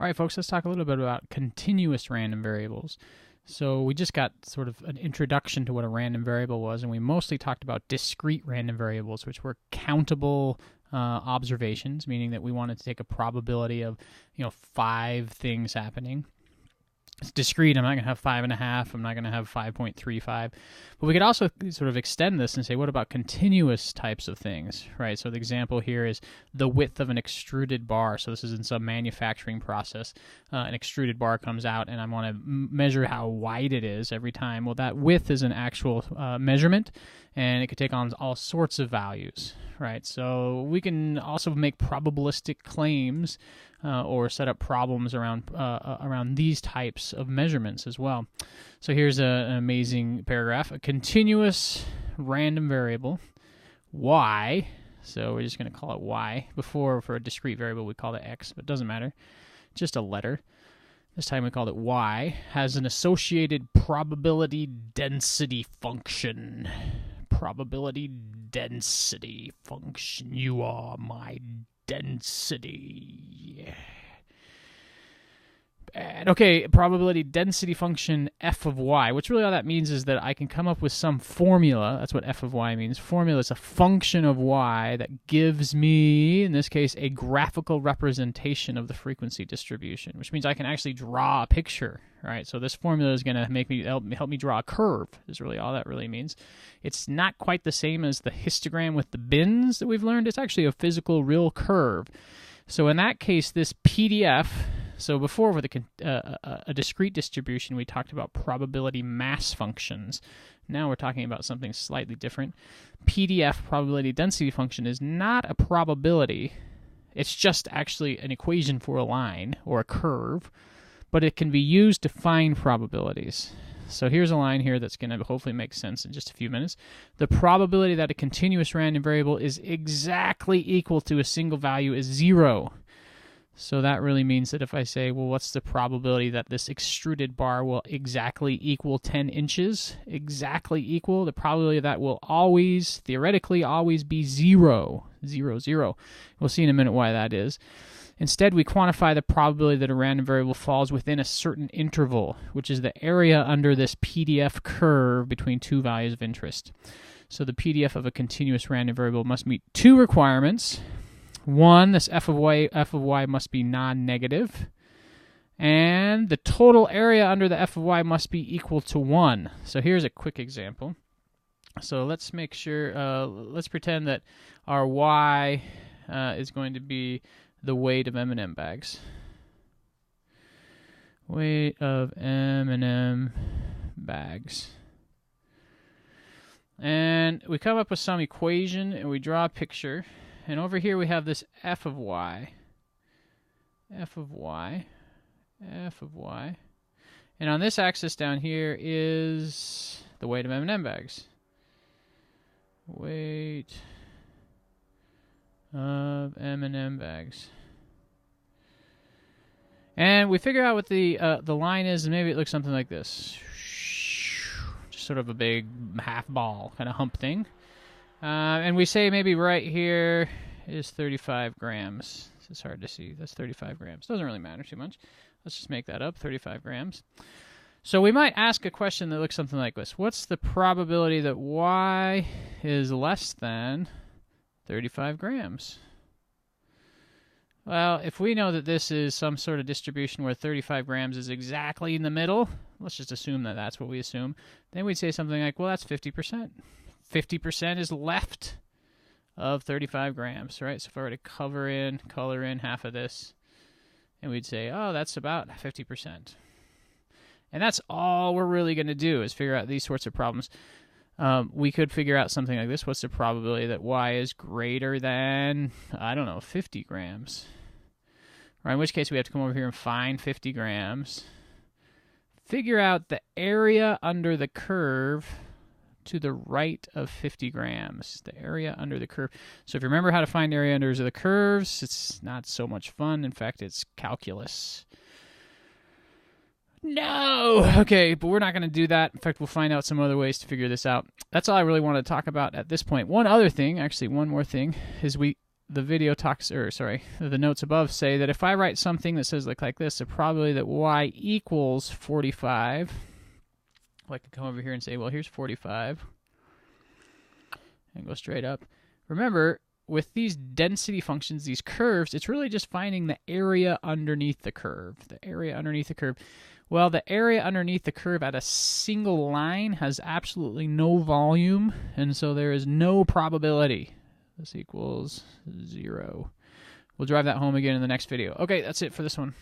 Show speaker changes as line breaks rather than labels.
All right, folks, let's talk a little bit about continuous random variables. So we just got sort of an introduction to what a random variable was, and we mostly talked about discrete random variables, which were countable observations, meaning that we wanted to take a probability of 5 things happening. It's discrete. I'm not going to have 5.5. I'm not going to have 5.35. But we could also sort of extend this and say, what about continuous types of things, right? So the example here is the width of an extruded bar. So this is in some manufacturing process. An extruded bar comes out, and I want to measure how wide it is every time. Well, that width is an actual measurement, and it could take on all sorts of values, right? So we can also make probabilistic claims or set up problems around these types of measurements as well. So here's an amazing paragraph. A continuous random variable, y, so we're just going to call it y. Before, for a discrete variable, we called it x, but it doesn't matter. Just a letter. This time we called it y, has an associated probability density function. Probability density function. You are my density. Bad. Okay, probability density function f of y, which really all that means is that I can come up with some formula. That's what f of y means. Formula is a function of y that gives me, in this case, a graphical representation of the frequency distribution, which means I can actually draw a picture, right? So this formula is going to help me draw a curve, is really all that really means. It's not quite the same as the histogram with the bins that we've learned. It's actually a physical, real curve. So in that case, this PDF... So before, with a discrete distribution, we talked about probability mass functions. Now we're talking about something slightly different. PDF, probability density function, is not a probability. It's just actually an equation for a line or a curve, but it can be used to find probabilities. So here's a line here that's going to hopefully make sense in just a few minutes. The probability that a continuous random variable is exactly equal to a single value is 0. So that really means that if I say, well, what's the probability that this extruded bar will exactly equal 10 inches? Exactly equal. The probability of that will always, theoretically, always be 0. 0, 0. We'll see in a minute why that is. Instead, we quantify the probability that a random variable falls within a certain interval, which is the area under this PDF curve between two values of interest. So the PDF of a continuous random variable must meet 2 requirements. 1, this f of y must be non-negative, and the total area under the f of y must be equal to 1. So here's a quick example. So let's make sure, let's pretend that our y is going to be the weight of M&M bags. Weight of M&M bags. And we come up with some equation, and we draw a picture. And over here we have this f of y. F of y. F of y. And on this axis down here is the weight of M&M bags. Weight of M&M bags. And we figure out what the line is, and maybe it looks something like this. Just sort of a big half ball kind of hump thing. And we say maybe right here is 35 grams. This is hard to see. That's 35 grams. Doesn't really matter too much. Let's just make that up, 35 grams. So we might ask a question that looks something like this. What's the probability that y is less than 35 grams? Well, if we know that this is some sort of distribution where 35 grams is exactly in the middle, let's just assume that that's what we assume, then we'd say something like, well, that's 50%. 50% is left of 35 grams, right? So if I were to color in half of this, and we'd say, oh, that's about 50%. And that's all we're really going to do is figure out these sorts of problems. We could figure out something like this. What's the probability that y is greater than, I don't know, 50 grams? Or in which case we have to come over here and find 50 grams. Figure out the area under the curve to the right of 50 grams, the area under the curve. So if you remember how to find area under the curves, it's not so much fun. In fact, it's calculus. No! Okay, but we're not going to do that. In fact, we'll find out some other ways to figure this out. That's all I really want to talk about at this point. One other thing, actually one more thing, is we the video talks, or sorry, the notes above say that if I write something that says like this, the probability that y equals 45, well, I can come over here and say, well, here's 45, and go straight up. Remember, with these density functions, these curves, it's really just finding the area underneath the curve. The area underneath the curve. Well, the area underneath the curve at a single line has absolutely no volume, and so there is no probability. This equals 0. We'll drive that home again in the next video. Okay, that's it for this one.